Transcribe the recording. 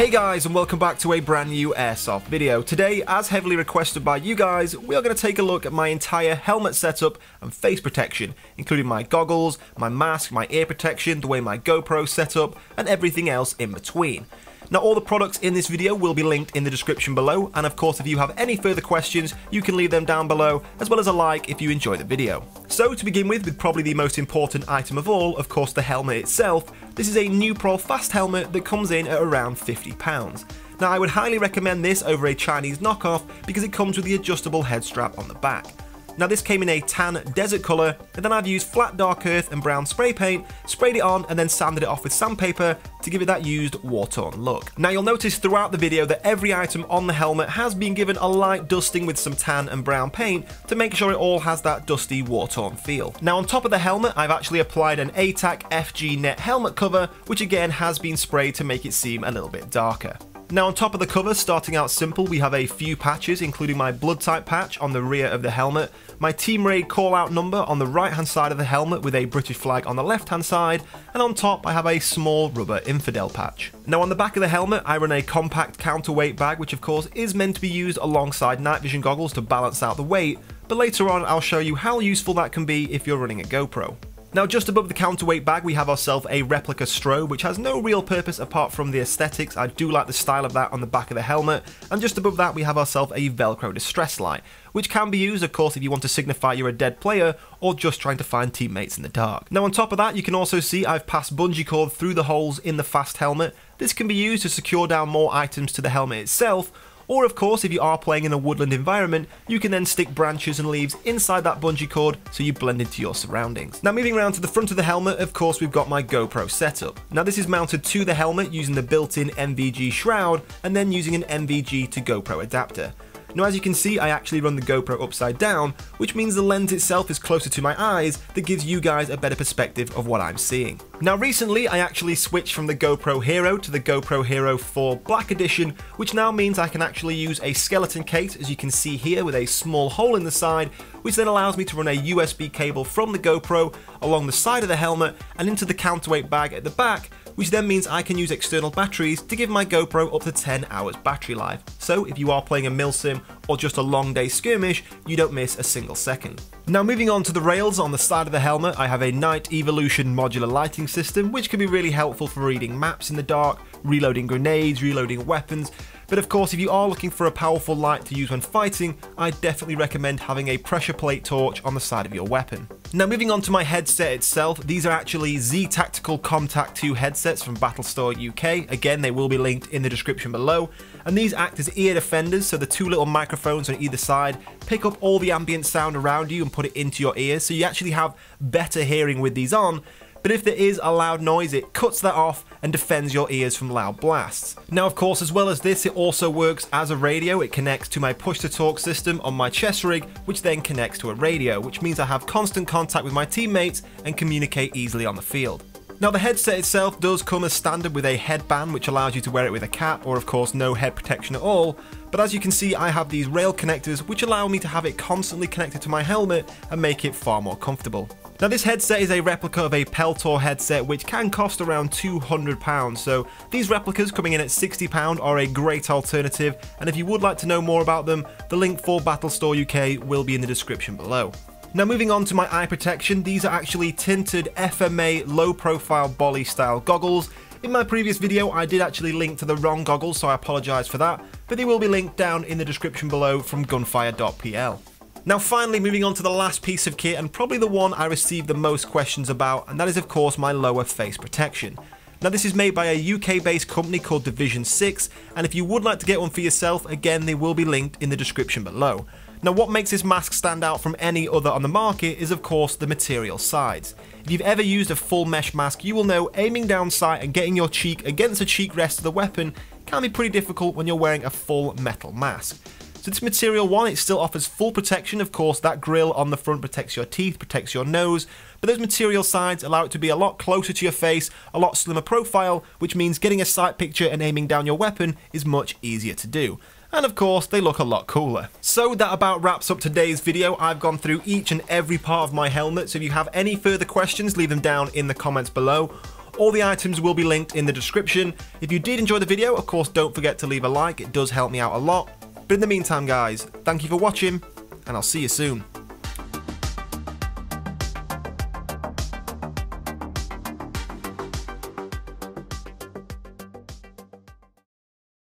Hey guys, and welcome back to a brand new Airsoft video. Today, as heavily requested by you guys, we are going to take a look at my entire helmet setup and face protection, including my goggles, my mask, my ear protection, the way my GoPro set up, and everything else in between. Now, all the products in this video will be linked in the description below, and of course if you have any further questions, you can leave them down below, as well as a like if you enjoy the video. So to begin with probably the most important item of all, of course the helmet itself. This is a Neutral Fast helmet that comes in at around £50. Now I would highly recommend this over a Chinese knockoff because it comes with the adjustable head strap on the back. Now this came in a tan desert colour, and then I've used flat dark earth and brown spray paint, sprayed it on and then sanded it off with sandpaper to give it that used war-torn look. Now you'll notice throughout the video that every item on the helmet has been given a light dusting with some tan and brown paint to make sure it all has that dusty war-torn feel. Now on top of the helmet I've actually applied an ATAC FG net helmet cover, which again has been sprayed to make it seem a little bit darker. Now on top of the cover, starting out simple, we have a few patches, including my blood type patch on the rear of the helmet, my Team Raid call out number on the right hand side of the helmet with a British flag on the left hand side, and on top I have a small rubber infidel patch. Now on the back of the helmet I run a compact counterweight bag, which of course is meant to be used alongside night vision goggles to balance out the weight, but later on I'll show you how useful that can be if you're running a GoPro. Now just above the counterweight bag we have ourselves a replica strobe, which has no real purpose apart from the aesthetics. I do like the style of that on the back of the helmet, and just above that we have ourselves a Velcro distress light, which can be used of course if you want to signify you're a dead player or just trying to find teammates in the dark. Now on top of that you can also see I've passed bungee cord through the holes in the Fast helmet. This can be used to secure down more items to the helmet itself, or of course if you are playing in a woodland environment you can then stick branches and leaves inside that bungee cord so you blend into your surroundings. Now moving around to the front of the helmet, of course we've got my GoPro setup. Now this is mounted to the helmet using the built-in MVG shroud and then using an MVG to GoPro adapter. Now as you can see I actually run the GoPro upside down, which means the lens itself is closer to my eyes, that gives you guys a better perspective of what I'm seeing. Now recently I actually switched from the GoPro Hero to the GoPro Hero 4 Black Edition, which now means I can actually use a skeleton case, as you can see here, with a small hole in the side, which then allows me to run a USB cable from the GoPro along the side of the helmet and into the counterweight bag at the back, which then means I can use external batteries to give my GoPro up to 10 hours battery life. So if you are playing a milsim or just a long day skirmish, you don't miss a single second. Now moving on to the rails on the side of the helmet, I have a Night Evolution modular lighting system, which can be really helpful for reading maps in the dark, reloading grenades, reloading weapons. But of course if you are looking for a powerful light to use when fighting, I definitely recommend having a pressure plate torch on the side of your weapon. Now moving on to my headset itself, these are actually Z Tactical Contact 2 headsets from Battlestore UK. Again, they will be linked in the description below, and these act as ear defenders, so the two little microphones on either side pick up all the ambient sound around you and put it into your ears, so you actually have better hearing with these on. But if there is a loud noise, it cuts that off and defends your ears from loud blasts. Now of course, as well as this, it also works as a radio. It connects to my push-to-talk system on my chest rig, which then connects to a radio, which means I have constant contact with my teammates and communicate easily on the field. Now the headset itself does come as standard with a headband, which allows you to wear it with a cap, or of course no head protection at all. But as you can see, I have these rail connectors which allow me to have it constantly connected to my helmet and make it far more comfortable. Now this headset is a replica of a Peltor headset, which can cost around £200, so these replicas coming in at £60 are a great alternative, and if you would like to know more about them, the link for Battlestore UK will be in the description below. Now moving on to my eye protection, these are actually tinted FMA low profile Bolly style goggles. In my previous video I did actually link to the wrong goggles, so I apologise for that, but they will be linked down in the description below from gunfire.pl. Now finally moving on to the last piece of kit, and probably the one I received the most questions about, and that is of course my lower face protection. Now this is made by a UK based company called Division 6, and if you would like to get one for yourself, again they will be linked in the description below. Now what makes this mask stand out from any other on the market is of course the material sides. If you've ever used a full mesh mask, you will know aiming down sight and getting your cheek against the cheek rest of the weapon can be pretty difficult when you're wearing a full metal mask. So this material one, it still offers full protection. Of course that grille on the front protects your teeth, protects your nose, but those material sides allow it to be a lot closer to your face, a lot slimmer profile, which means getting a sight picture and aiming down your weapon is much easier to do. And of course they look a lot cooler. So that about wraps up today's video. I've gone through each and every part of my helmet, so if you have any further questions leave them down in the comments below. All the items will be linked in the description. If you did enjoy the video, of course, don't forget to leave a like. It does help me out a lot. But in the meantime, guys, thank you for watching, and I'll see you soon.